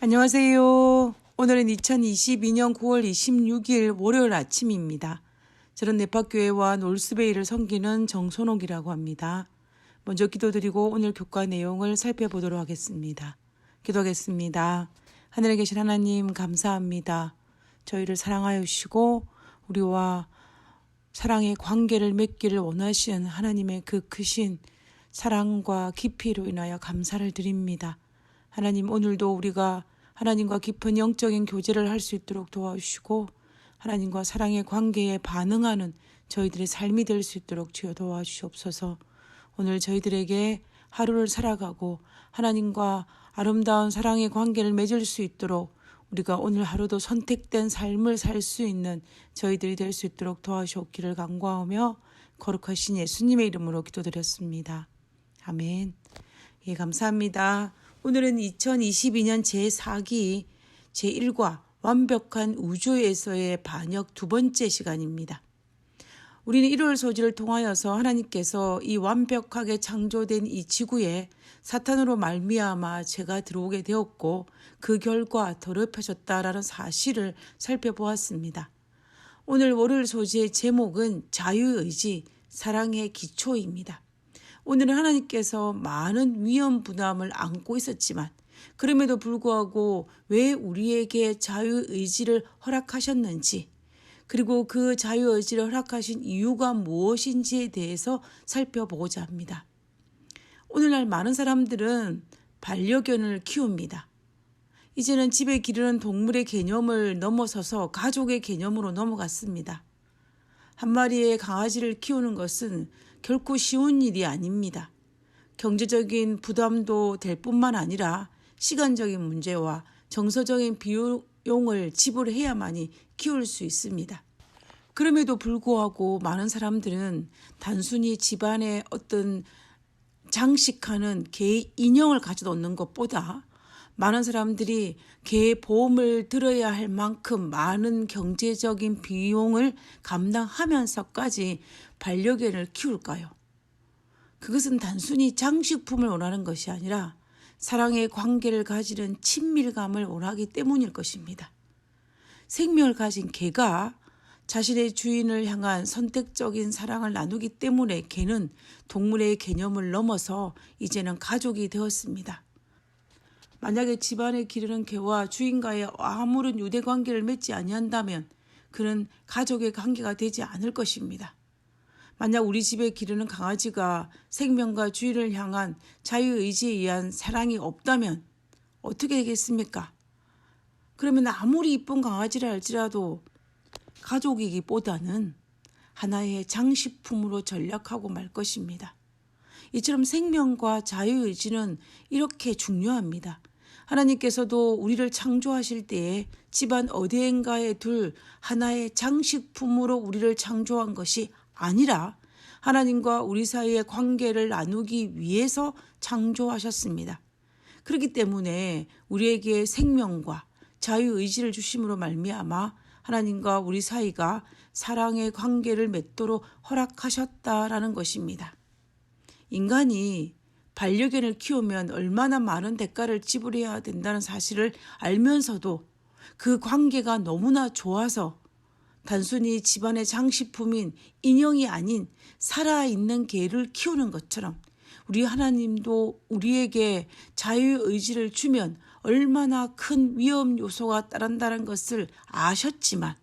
안녕하세요. 오늘은 2022년 9월 26일 월요일 아침입니다. 저는 네파교회와 놀스베이를 섬기는 정선옥이라고 합니다. 먼저 기도드리고 오늘 교과 내용을 살펴보도록 하겠습니다. 기도하겠습니다. 하늘에 계신 하나님 감사합니다. 저희를 사랑하여 주시고 우리와 사랑의 관계를 맺기를 원하시는 하나님의 그 크신 사랑과 깊이로 인하여 감사를 드립니다. 하나님, 오늘도 우리가 하나님과 깊은 영적인 교제를 할 수 있도록 도와주시고 하나님과 사랑의 관계에 반응하는 저희들의 삶이 될 수 있도록 주여 도와주시옵소서. 오늘 저희들에게 하루를 살아가고 하나님과 아름다운 사랑의 관계를 맺을 수 있도록 우리가 오늘 하루도 선택된 삶을 살 수 있는 저희들이 될 수 있도록 도와주옵기를 간구하며 거룩하신 예수님의 이름으로 기도드렸습니다. 아멘. 예, 감사합니다. 오늘은 2022년 제4기 제1과 완벽한 우주에서의 반역 두 번째 시간입니다. 우리는 1월 소지를 통하여서 하나님께서 이 완벽하게 창조된 이 지구에 사탄으로 말미암아 죄가 들어오게 되었고 그 결과 더럽혀졌다라는 사실을 살펴보았습니다. 오늘 월요일 소지의 제목은 자유의지, 사랑의 기초입니다. 오늘은 하나님께서 많은 위험 부담을 안고 있었지만 그럼에도 불구하고 왜 우리에게 자유의지를 허락하셨는지 그리고 그 자유의지를 허락하신 이유가 무엇인지에 대해서 살펴보고자 합니다. 오늘날 많은 사람들은 반려견을 키웁니다. 이제는 집에 기르는 동물의 개념을 넘어서서 가족의 개념으로 넘어갔습니다. 한 마리의 강아지를 키우는 것은 결코 쉬운 일이 아닙니다. 경제적인 부담도 될 뿐만 아니라 시간적인 문제와 정서적인 비용을 지불해야만이 키울 수 있습니다. 그럼에도 불구하고 많은 사람들은 단순히 집안에 어떤 장식하는 개 인형을 가져놓는 것보다 많은 사람들이 개 보험을 들어야 할 만큼 많은 경제적인 비용을 감당하면서까지 반려견을 키울까요? 그것은 단순히 장식품을 원하는 것이 아니라 사랑의 관계를 가지는 친밀감을 원하기 때문일 것입니다. 생명을 가진 개가 자신의 주인을 향한 선택적인 사랑을 나누기 때문에 개는 동물의 개념을 넘어서 이제는 가족이 되었습니다. 만약에 집안에 기르는 개와 주인과의 아무런 유대관계를 맺지 아니한다면 그는 가족의 관계가 되지 않을 것입니다. 만약 우리 집에 기르는 강아지가 생명과 주인을 향한 자유의지에 의한 사랑이 없다면 어떻게 되겠습니까? 그러면 아무리 이쁜 강아지라 할지라도 가족이기보다는 하나의 장식품으로 전락하고 말 것입니다. 이처럼 생명과 자유의지는 이렇게 중요합니다. 하나님께서도 우리를 창조하실 때에 집안 어디엔가에 둘 하나의 장식품으로 우리를 창조한 것이 아니라 하나님과 우리 사이의 관계를 나누기 위해서 창조하셨습니다. 그렇기 때문에 우리에게 생명과 자유의지를 주심으로 말미암아 하나님과 우리 사이가 사랑의 관계를 맺도록 허락하셨다라는 것입니다. 인간이 반려견을 키우면 얼마나 많은 대가를 지불해야 된다는 사실을 알면서도 그 관계가 너무나 좋아서 단순히 집안의 장식품인 인형이 아닌 살아있는 개를 키우는 것처럼 우리 하나님도 우리에게 자유의지를 주면 얼마나 큰 위험 요소가 따른다는 것을 아셨지만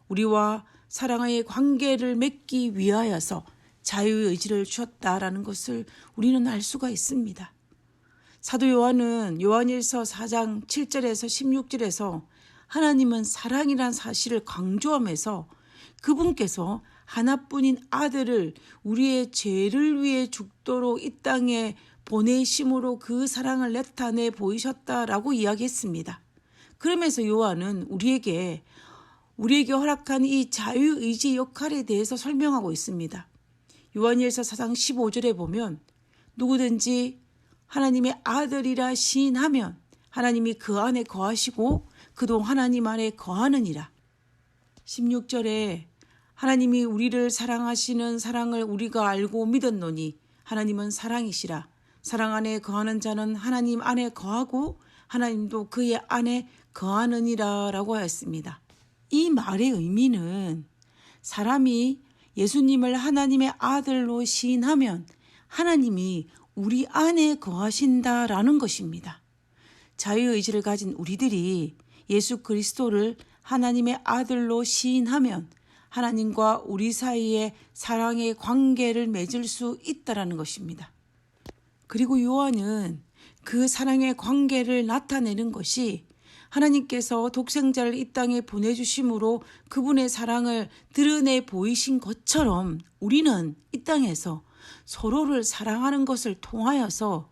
우리와 사랑의 관계를 맺기 위하여서 자유의지를 주셨다라는 것을 우리는 알 수가 있습니다. 사도 요한은 요한일서 4장 7절에서 16절에서 하나님은 사랑이란 사실을 강조하면서 그분께서 하나뿐인 아들을 우리의 죄를 위해 죽도록 이 땅에 보내심으로 그 사랑을 나타내 보이셨다라고 이야기했습니다. 그러면서 요한은 우리에게 허락한 이 자유의지 역할에 대해서 설명하고 있습니다. 요한일서 4장 15절에 보면 누구든지 하나님의 아들이라 시인하면 하나님이 그 안에 거하시고 그도 하나님 안에 거하느니라. 16절에 하나님이 우리를 사랑하시는 사랑을 우리가 알고 믿었노니 하나님은 사랑이시라. 사랑 안에 거하는 자는 하나님 안에 거하고 하나님도 그의 안에 거하느니라 라고 하였습니다. 이 말의 의미는 사람이 예수님을 하나님의 아들로 시인하면 하나님이 우리 안에 거하신다라는 것입니다. 자유의지를 가진 우리들이 예수 그리스도를 하나님의 아들로 시인하면 하나님과 우리 사이에 사랑의 관계를 맺을 수 있다라는 것입니다. 그리고 요한은 그 사랑의 관계를 나타내는 것이 하나님께서 독생자를 이 땅에 보내주심으로 그분의 사랑을 드러내 보이신 것처럼 우리는 이 땅에서 서로를 사랑하는 것을 통하여서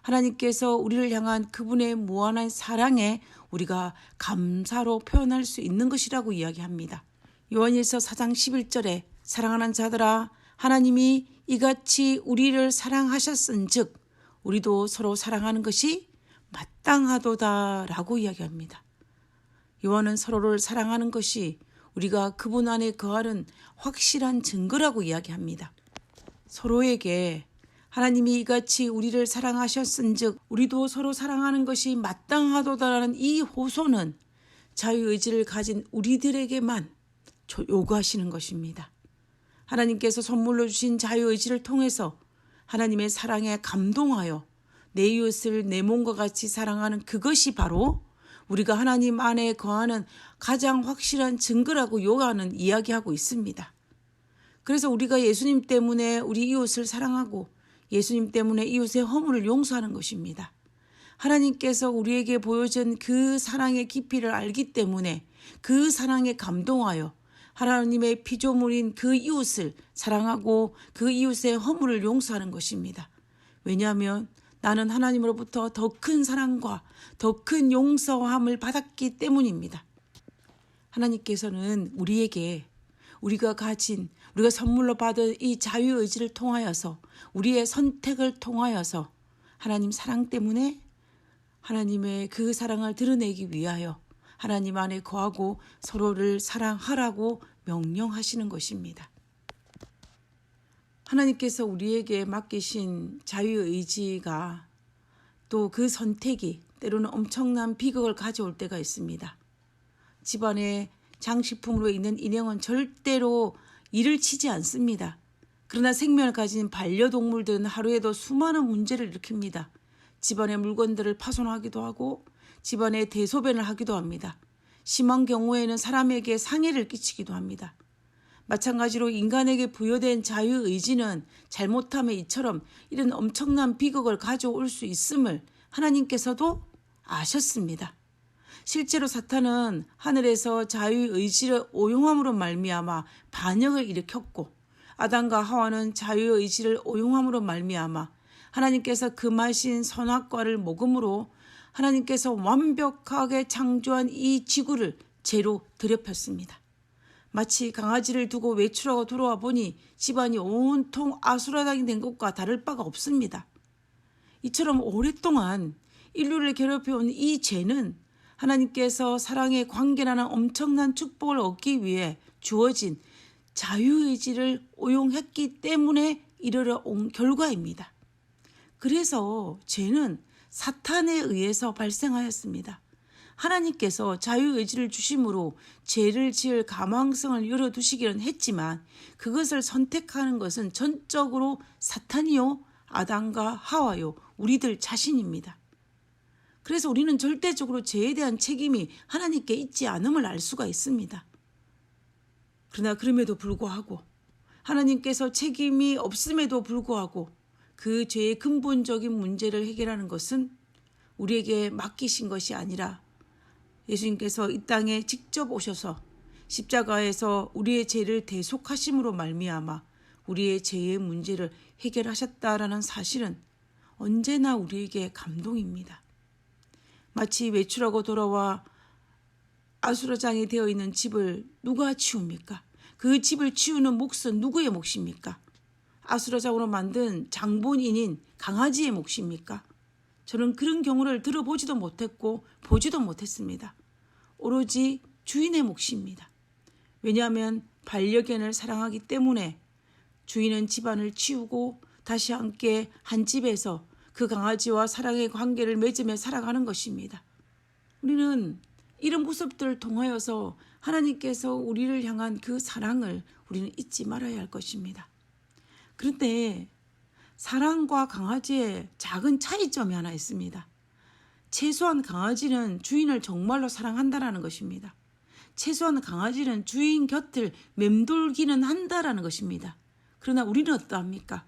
하나님께서 우리를 향한 그분의 무한한 사랑에 우리가 감사로 표현할 수 있는 것이라고 이야기합니다. 요한일서 4장 11절에 사랑하는 자들아 하나님이 이같이 우리를 사랑하셨은즉 우리도 서로 사랑하는 것이 마땅하도다 라고 이야기합니다. 요한은 서로를 사랑하는 것이 우리가 그분 안에 거하는 확실한 증거라고 이야기합니다. 서로에게 하나님이 이같이 우리를 사랑하셨은즉 우리도 서로 사랑하는 것이 마땅하도다라는 이 호소는 자유의지를 가진 우리들에게만 요구하시는 것입니다. 하나님께서 선물로 주신 자유의지를 통해서 하나님의 사랑에 감동하여 내 이웃을 내 몸과 같이 사랑하는 그것이 바로 우리가 하나님 안에 거하는 가장 확실한 증거라고 요한은 이야기하고 있습니다. 그래서 우리가 예수님 때문에 우리 이웃을 사랑하고 예수님 때문에 이웃의 허물을 용서하는 것입니다. 하나님께서 우리에게 보여준 그 사랑의 깊이를 알기 때문에 그 사랑에 감동하여 하나님의 피조물인 그 이웃을 사랑하고 그 이웃의 허물을 용서하는 것입니다. 왜냐하면 나는 하나님으로부터 더 큰 사랑과 더 큰 용서함을 받았기 때문입니다. 하나님께서는 우리에게 우리가 선물로 받은 이 자유의지를 통하여서 우리의 선택을 통하여서 하나님 사랑 때문에 하나님의 그 사랑을 드러내기 위하여 하나님 안에 거하고 서로를 사랑하라고 명령하시는 것입니다. 하나님께서 우리에게 맡기신 자유의지가 또 그 선택이 때로는 엄청난 비극을 가져올 때가 있습니다. 집안에 장식품으로 있는 인형은 절대로 일을 치지 않습니다. 그러나 생명을 가진 반려동물들은 하루에도 수많은 문제를 일으킵니다. 집안의 물건들을 파손하기도 하고 집안에 대소변을 하기도 합니다. 심한 경우에는 사람에게 상해를 끼치기도 합니다. 마찬가지로 인간에게 부여된 자유의지는 잘못하면 이처럼 이런 엄청난 비극을 가져올 수 있음을 하나님께서도 아셨습니다. 실제로 사탄은 하늘에서 자유의지를 오용함으로 말미암아 반역을 일으켰고 아담과 하와는 자유의지를 오용함으로 말미암아 하나님께서 금하신 선악과를 먹음으로 하나님께서 완벽하게 창조한 이 지구를 죄로 더럽혔습니다. 마치 강아지를 두고 외출하고 돌아와 보니 집안이 온통 아수라장이 된 것과 다를 바가 없습니다. 이처럼 오랫동안 인류를 괴롭혀온 이 죄는 하나님께서 사랑의 관계라는 엄청난 축복을 얻기 위해 주어진 자유의지를 오용했기 때문에 이르러 온 결과입니다. 그래서 죄는 사탄에 의해서 발생하였습니다. 하나님께서 자유의지를 주심으로 죄를 지을 가망성을 열어두시기는 했지만 그것을 선택하는 것은 전적으로 사탄이요 아담과 하와요 우리들 자신입니다. 그래서 우리는 절대적으로 죄에 대한 책임이 하나님께 있지 않음을 알 수가 있습니다. 그러나 그럼에도 불구하고 하나님께서 책임이 없음에도 불구하고 그 죄의 근본적인 문제를 해결하는 것은 우리에게 맡기신 것이 아니라 예수님께서 이 땅에 직접 오셔서 십자가에서 우리의 죄를 대속하심으로 말미암아 우리의 죄의 문제를 해결하셨다라는 사실은 언제나 우리에게 감동입니다. 마치 외출하고 돌아와 아수라장이 되어 있는 집을 누가 치웁니까? 그 집을 치우는 몫은 누구의 몫입니까? 아수라장으로 만든 장본인인 강아지의 몫입니까? 저는 그런 경우를 들어보지도 못했고 보지도 못했습니다. 오로지 주인의 몫입니다. 왜냐하면 반려견을 사랑하기 때문에 주인은 집안을 치우고 다시 함께 한 집에서 그 강아지와 사랑의 관계를 맺으며 살아가는 것입니다. 우리는 이런 모습들을 통하여서 하나님께서 우리를 향한 그 사랑을 우리는 잊지 말아야 할 것입니다. 그런데 사랑과 강아지의 작은 차이점이 하나 있습니다. 최소한 강아지는 주인을 정말로 사랑한다라는 것입니다. 최소한 강아지는 주인 곁을 맴돌기는 한다라는 것입니다. 그러나 우리는 어떠합니까?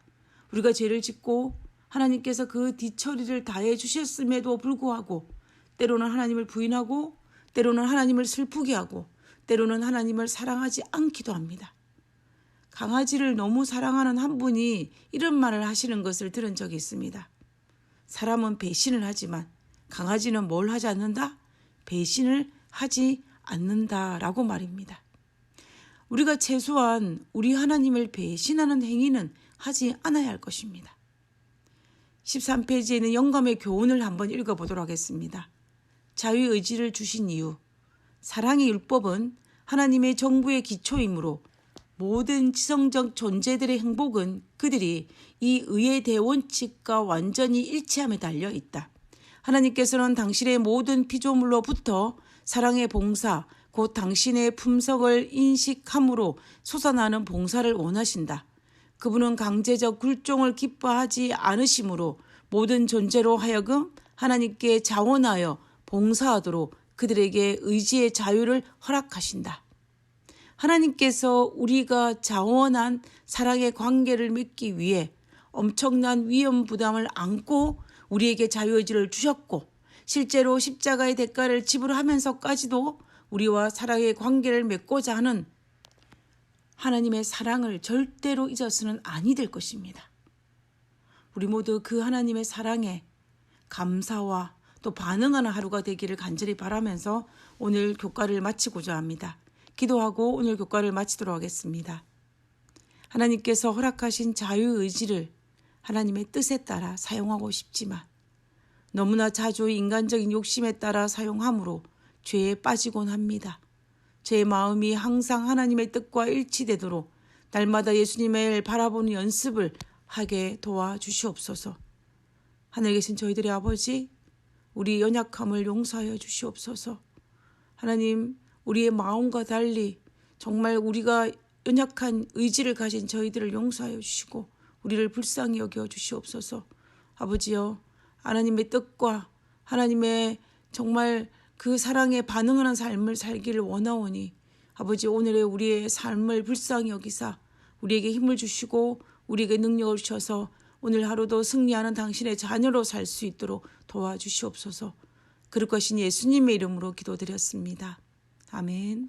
우리가 죄를 짓고 하나님께서 그 뒤처리를 다해 주셨음에도 불구하고 때로는 하나님을 부인하고 때로는 하나님을 슬프게 하고 때로는 하나님을 사랑하지 않기도 합니다. 강아지를 너무 사랑하는 한 분이 이런 말을 하시는 것을 들은 적이 있습니다. 사람은 배신을 하지만 강아지는 뭘 하지 않는다? 배신을 하지 않는다라고 말입니다. 우리가 최소한 우리 하나님을 배신하는 행위는 하지 않아야 할 것입니다. 13페이지에 있는 영감의 교훈을 한번 읽어보도록 하겠습니다. 자유의지를 주신 이유. 사랑의 율법은 하나님의 정부의 기초이므로 모든 지성적 존재들의 행복은 그들이 이 의의 대원칙과 완전히 일치함에 달려 있다. 하나님께서는 당신의 모든 피조물로부터 사랑의 봉사, 곧 당신의 품성을 인식함으로 솟아나는 봉사를 원하신다. 그분은 강제적 굴종을 기뻐하지 않으시므로 모든 존재로 하여금 하나님께 자원하여 봉사하도록 그들에게 의지의 자유를 허락하신다. 하나님께서 우리가 자원한 사랑의 관계를 맺기 위해 엄청난 위험 부담을 안고 우리에게 자유의지를 주셨고 실제로 십자가의 대가를 지불하면서까지도 우리와 사랑의 관계를 맺고자 하는 하나님의 사랑을 절대로 잊어서는 아니 될 것입니다. 우리 모두 그 하나님의 사랑에 감사와 또 반응하는 하루가 되기를 간절히 바라면서 오늘 교과를 마치고자 합니다. 기도하고 오늘 교과를 마치도록 하겠습니다. 하나님께서 허락하신 자유의지를 하나님의 뜻에 따라 사용하고 싶지만 너무나 자주 인간적인 욕심에 따라 사용함으로 죄에 빠지곤 합니다. 제 마음이 항상 하나님의 뜻과 일치되도록 날마다 예수님을 바라보는 연습을 하게 도와주시옵소서. 하늘에 계신 저희들의 아버지, 우리 연약함을 용서하여 주시옵소서. 하나님, 우리의 마음과 달리 정말 우리가 연약한 의지를 가진 저희들을 용서하여 주시고 우리를 불쌍히 여겨 주시옵소서. 아버지여, 하나님의 뜻과 하나님의 정말 그 사랑에 반응하는 삶을 살기를 원하오니 아버지, 오늘의 우리의 삶을 불쌍히 여기사 우리에게 힘을 주시고 우리에게 능력을 주셔서 오늘 하루도 승리하는 당신의 자녀로 살 수 있도록 도와주시옵소서. 그럴 것인 예수님의 이름으로 기도드렸습니다. 아멘.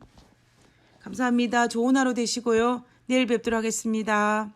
감사합니다. 좋은 하루 되시고요. 내일 뵙도록 하겠습니다.